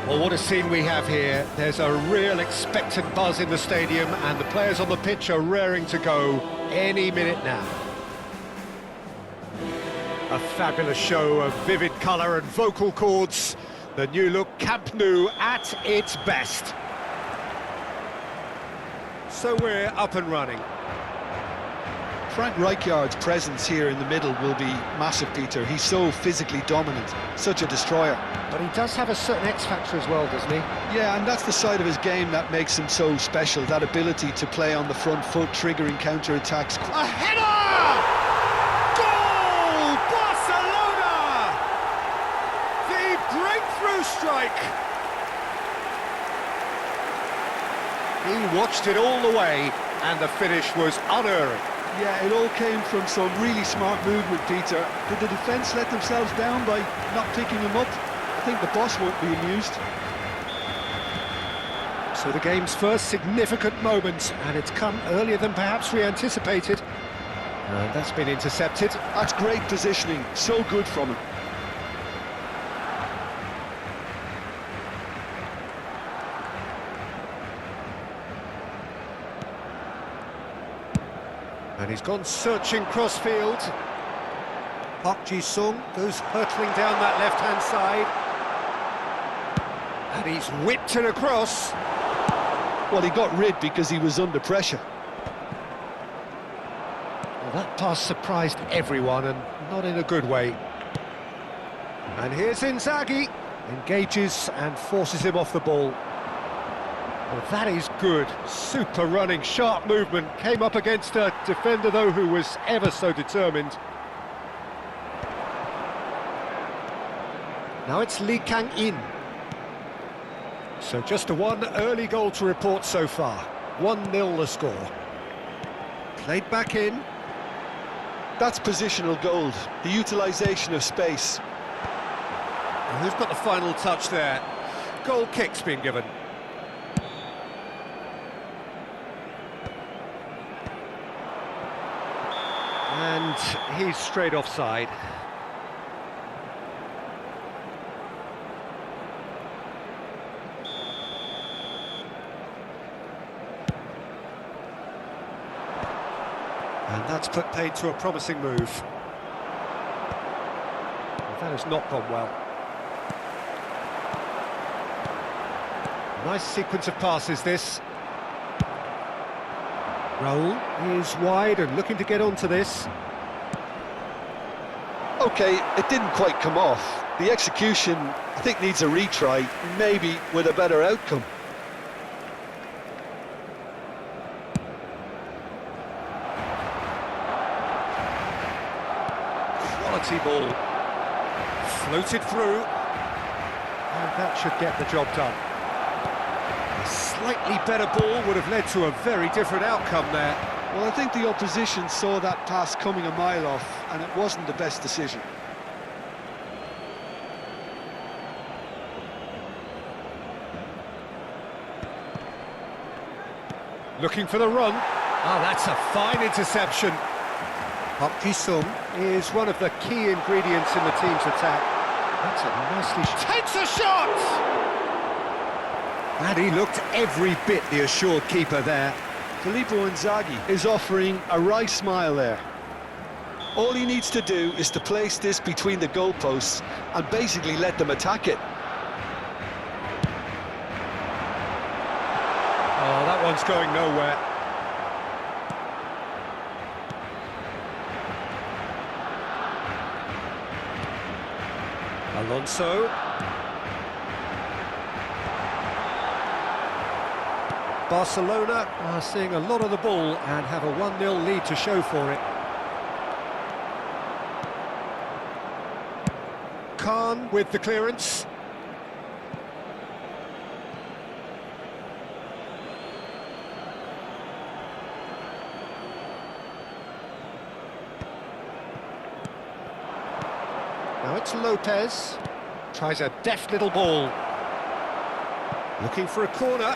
Well, what a scene we have here. There's a real expectant buzz in the stadium, and the players on the pitch are raring to go any minute now. A fabulous show of vivid colour and vocal cords. The new look Camp Nou at its best. So we're up and running. Frank Rijkaard's presence here in the middle will be massive, Peter. He's so physically dominant, such a destroyer. But he does have a certain X-factor as well, doesn't he? Yeah, and that's the side of his game that makes him so special, that ability to play on the front foot, triggering counter-attacks. A header! Goal! Barcelona! The breakthrough strike! He watched it all the way, and the finish was unerring. Yeah, it all came from some really smart movement, Peter. Did the defence let themselves down by not picking him up? I think the boss won't be amused. So the game's first significant moment, and it's come earlier than perhaps we anticipated. And that's been intercepted. That's great positioning, so good from him. And he's gone searching crossfield. Park Ji-sung goes hurtling down that left-hand side. And he's whipped it across. Well, he got rid because he was under pressure. Well, that pass surprised everyone, and not in a good way. And here's Inzaghi. Engages and forces him off the ball. Well, that is good. Super running, sharp movement. Came up against a defender, though, who was ever so determined. Now it's Lee Kang-in. So just a one early goal to report so far. 1-0 the score. Played back in. That's positional gold, the utilisation of space. And who's got the final touch there? Goal kick's been given. And he's straight offside. And that's put paid to a promising move. Well, that has not gone well. Nice sequence of passes, this. Raul is wide and looking to get onto this. OK, it didn't quite come off. The execution, I think, needs a retry, maybe with a better outcome. Quality ball. Floated through. And that should get the job done. A slightly better ball would have led to a very different outcome there. Well, I think the opposition saw that pass coming a mile off, and it wasn't the best decision. Looking for the run. Oh, that's a fine interception. Park Ji-sung is one of the key ingredients in the team's attack. That's a nicely... Takes a shot! And he looked every bit the assured keeper there. Filippo Inzaghi is offering a wry smile there. All he needs to do is to place this between the goalposts and basically let them attack it. Oh, that one's going nowhere. Alonso. Barcelona are seeing a lot of the ball and have a 1-0 lead to show for it. Khan with the clearance. Now it's Lopez. Tries a deft little ball. Looking for a corner.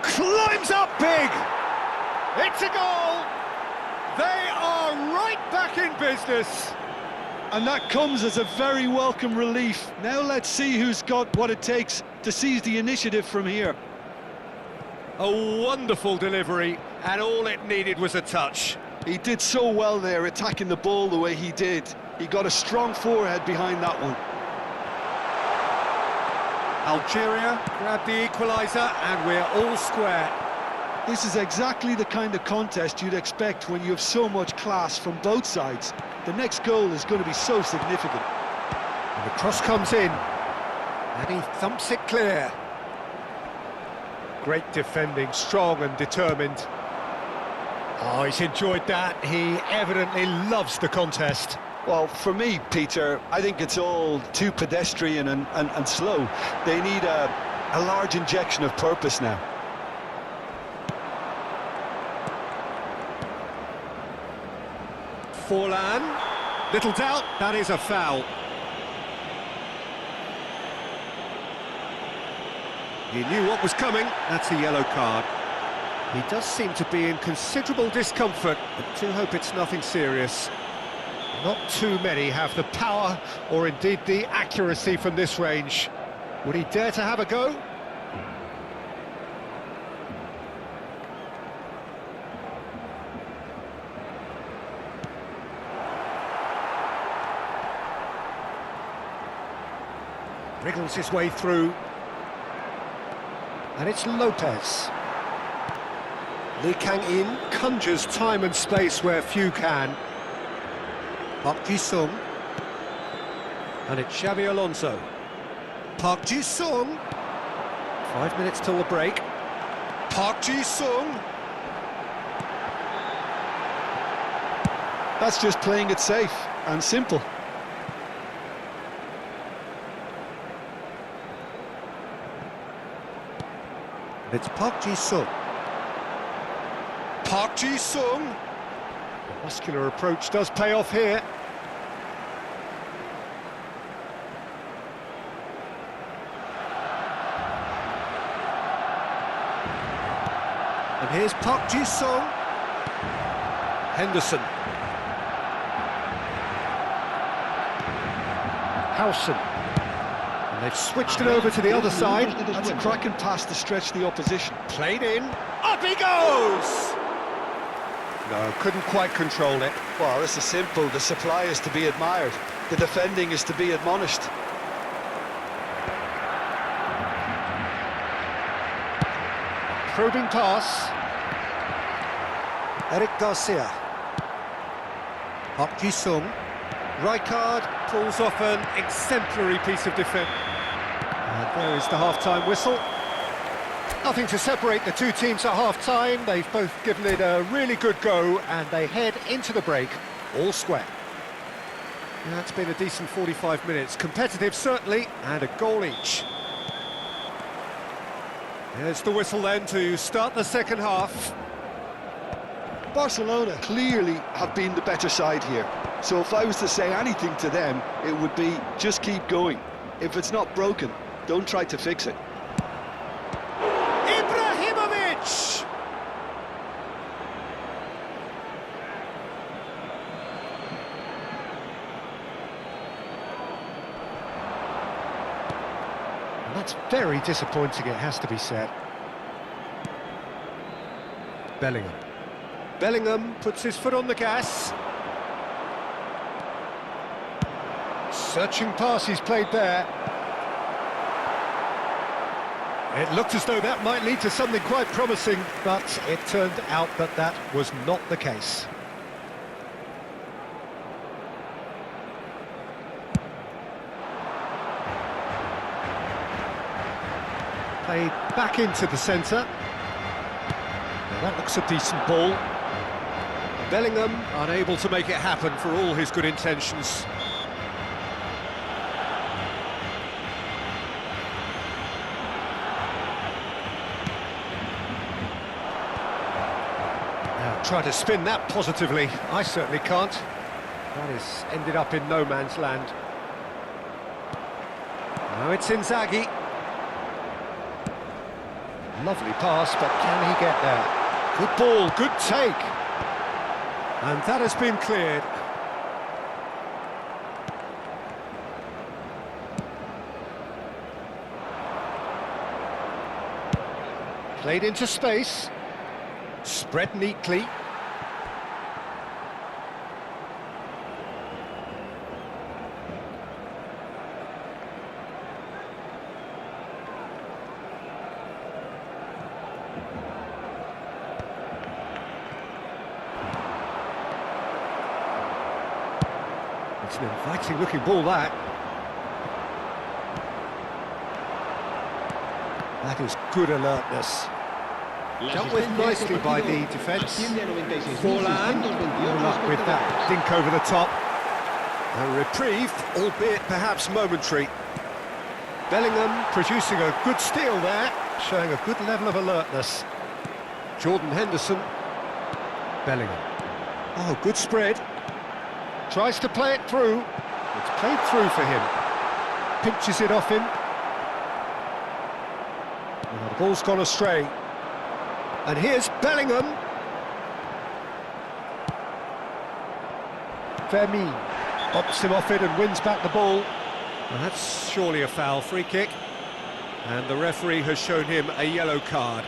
climbs up big! It's a goal! They are right back in business! And that comes as a very welcome relief. Now let's see who's got what it takes to seize the initiative from here. A wonderful delivery, and all it needed was a touch. He did so well there, attacking the ball the way he did. He got a strong forehead behind that one. Algeria grabbed the equaliser, and we're all square. This is exactly the kind of contest you'd expect when you have so much class from both sides. The next goal is going to be so significant. And the cross comes in, and he thumps it clear. Great defending, strong and determined. Oh, he's enjoyed that. He evidently loves the contest. Well, for me, Peter, I think it's all too pedestrian and slow. They need a large injection of purpose now. Forlan, little doubt, that is a foul. He knew what was coming, that's a yellow card. He does seem to be in considerable discomfort, but do hope it's nothing serious. Not too many have the power, or indeed the accuracy from this range. Would he dare to have a go? Wriggles his way through. And it's Lopez. Lee Kang-in conjures time and space where few can. Park Ji-sung. And it's Xabi Alonso. Park Ji-sung. 5 minutes till the break. Park Ji-sung. That's just playing it safe and simple. It's Park Ji-sung. Park Ji-sung. The muscular approach does pay off here. And here's Park Ji-sung. Henderson. Howson. And they've switched it over to the other side. That's a cracking pass to stretch the opposition. Played in. Up he goes! No, couldn't quite control it. Well, this is simple. The supply is to be admired. The defending is to be admonished. Probing pass. Eric Garcia. Park Ji-sung. Rijkaard pulls off an exemplary piece of defence. And there is the half-time whistle. Nothing to separate the two teams at half-time. They've both given it a really good go, and they head into the break all square. That's been a decent 45 minutes. Competitive, certainly, and a goal each. There's the whistle then to start the second half. Barcelona clearly have been the better side here. So if I was to say anything to them, it would be just keep going. If it's not broken, don't try to fix it. Ibrahimovic! And that's very disappointing, it has to be said. Bellingham. Bellingham puts his foot on the gas. Searching pass he's played there. It looked as though that might lead to something quite promising, but it turned out that that was not the case. Played back into the centre. Now that looks a decent ball. Bellingham unable to make it happen for all his good intentions. Try to spin that positively. I certainly can't. That has ended up in no man's land. Now it's Inzaghi. Lovely pass, but can he get there? Good ball, good take. And that has been cleared. Played into space. Spread neatly. It's an inviting looking ball, that. That is good alertness. Dealt with nicely by the defence. Forlan, no luck with that. Dink over the top. A reprieve, albeit perhaps momentary. Bellingham producing a good steal there, showing a good level of alertness. Jordan Henderson. Bellingham. Oh, good spread. Tries to play it through. It's played through for him. Pinches it off him. Well, the ball's gone astray. And here's Bellingham. Vermeer bops him off it and wins back the ball. Well, that's surely a foul. Free kick. And the referee has shown him a yellow card.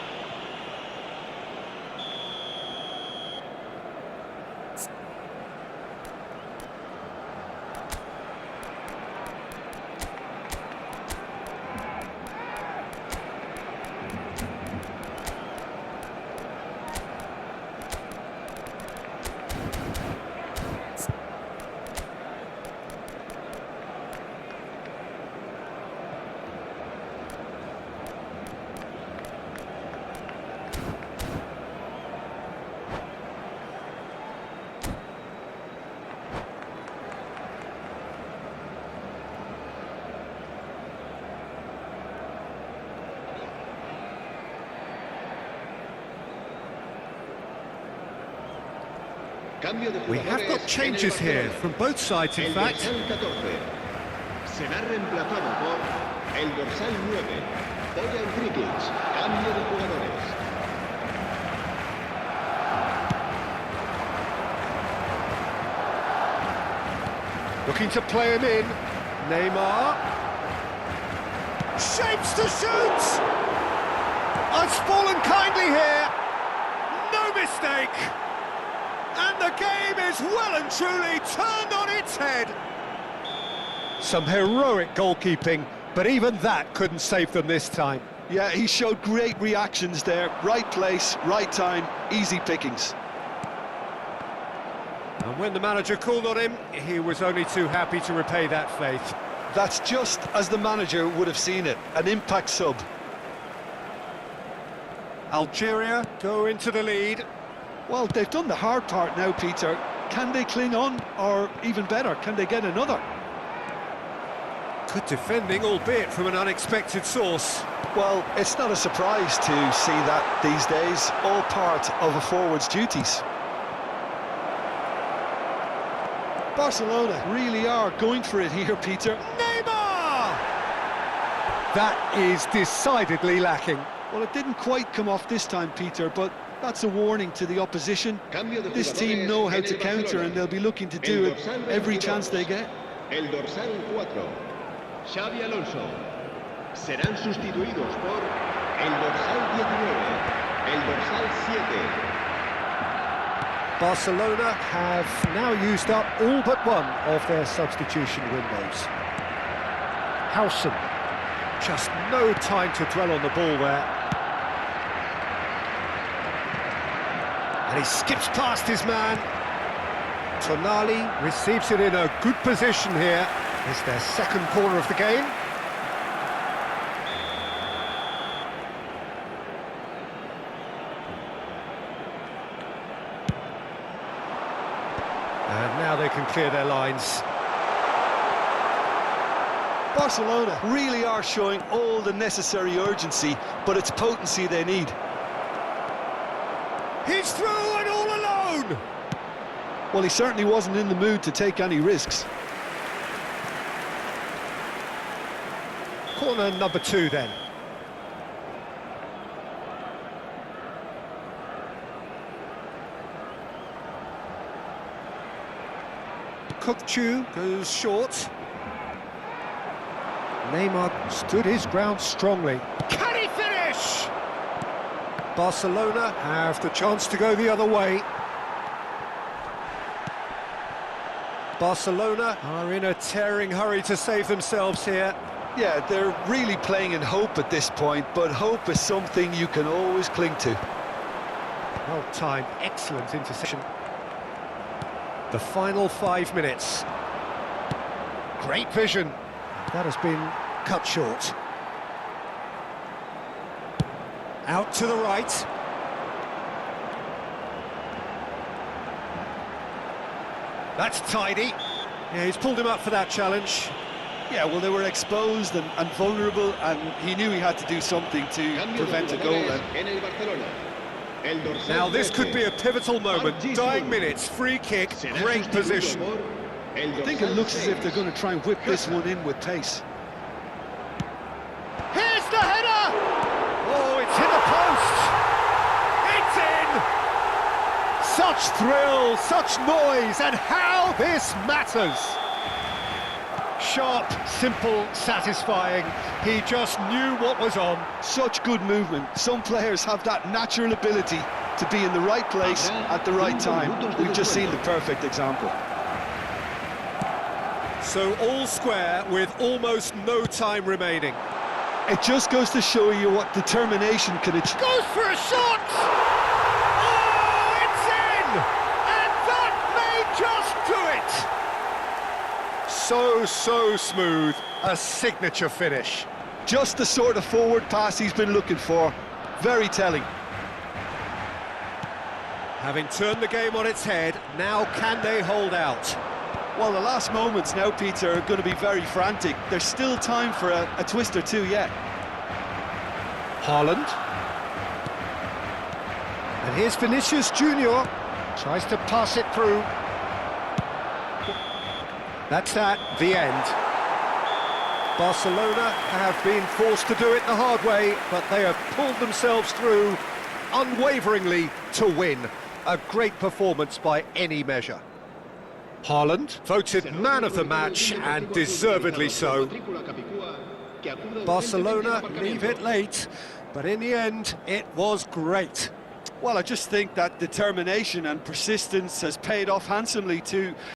We have got changes here from both sides, in fact. Será reemplazado por el dorsal 9, Bojan Krikic, cambio de jugadores. Looking to play him in. Neymar. Shapes to shoot! It's fallen kindly here. No mistake. And the game is well and truly turned on its head. Some heroic goalkeeping, but even that couldn't save them this time. Yeah, he showed great reactions there. Right place, right time, easy pickings. And when the manager called on him, he was only too happy to repay that faith. That's just as the manager would have seen it, an impact sub. Algeria go into the lead. Well, they've done the hard part now, Peter. Can they cling on, or even better, can they get another? Good defending, albeit from an unexpected source. Well, it's not a surprise to see that these days, all part of a forward's duties. Barcelona really are going for it here, Peter. Neymar! That is decidedly lacking. Well, it didn't quite come off this time, Peter, but that's a warning to the opposition. This team know how to counter, and they'll be looking to do it every chance they get. El dorsal 4, Xavi Alonso. Serán sustituidos por el dorsal 19, el dorsal 7. Barcelona have now used up all but one of their substitution windows. Howson. Just no time to dwell on the ball there. And he skips past his man. Tonali receives it in a good position here. It's their second corner of the game. And now they can clear their lines. Barcelona really are showing all the necessary urgency, but it's potency they need. He's through and all alone! Well, he certainly wasn't in the mood to take any risks. Corner number 2 then. Kukçu goes short. Neymar stood his ground strongly. Can he finish? Barcelona have the chance to go the other way. Barcelona are in a tearing hurry to save themselves here. Yeah, they're really playing in hope at this point, but hope is something you can always cling to. Well timed, excellent interception. The final 5 minutes. Great vision. That has been cut short. Out to the right. That's tidy. Yeah, he's pulled him up for that challenge. Yeah, well, they were exposed and vulnerable, and he knew he had to do something to prevent a goal then. Now this could be a pivotal moment. Dying minutes, free kick, great position. I think it looks as if they're going to try and whip this one in with pace. Here's the header! Oh, it's hit the post! It's in! Such thrill, such noise, and how this matters! Sharp, simple, satisfying. He just knew what was on. Such good movement. Some players have that natural ability to be in the right place at the right time. We've just seen the perfect example. So all square with almost no time remaining. It just goes to show you what determination can achieve. Goes for a shot! Oh, it's in! And that may just do it! So smooth, a signature finish. Just the sort of forward pass he's been looking for. Very telling. Having turned the game on its head, now can they hold out? Well, the last moments now, Peter, are going to be very frantic. There's still time for a twist or two yet. Haaland. And here's Vinicius Junior. Tries to pass it through. That's the end. Barcelona have been forced to do it the hard way, but they have pulled themselves through unwaveringly to win. A great performance by any measure. Haaland, voted man of the match, and deservedly so. Barcelona leave it late, but in the end, it was great. Well, I just think that determination and persistence has paid off handsomely to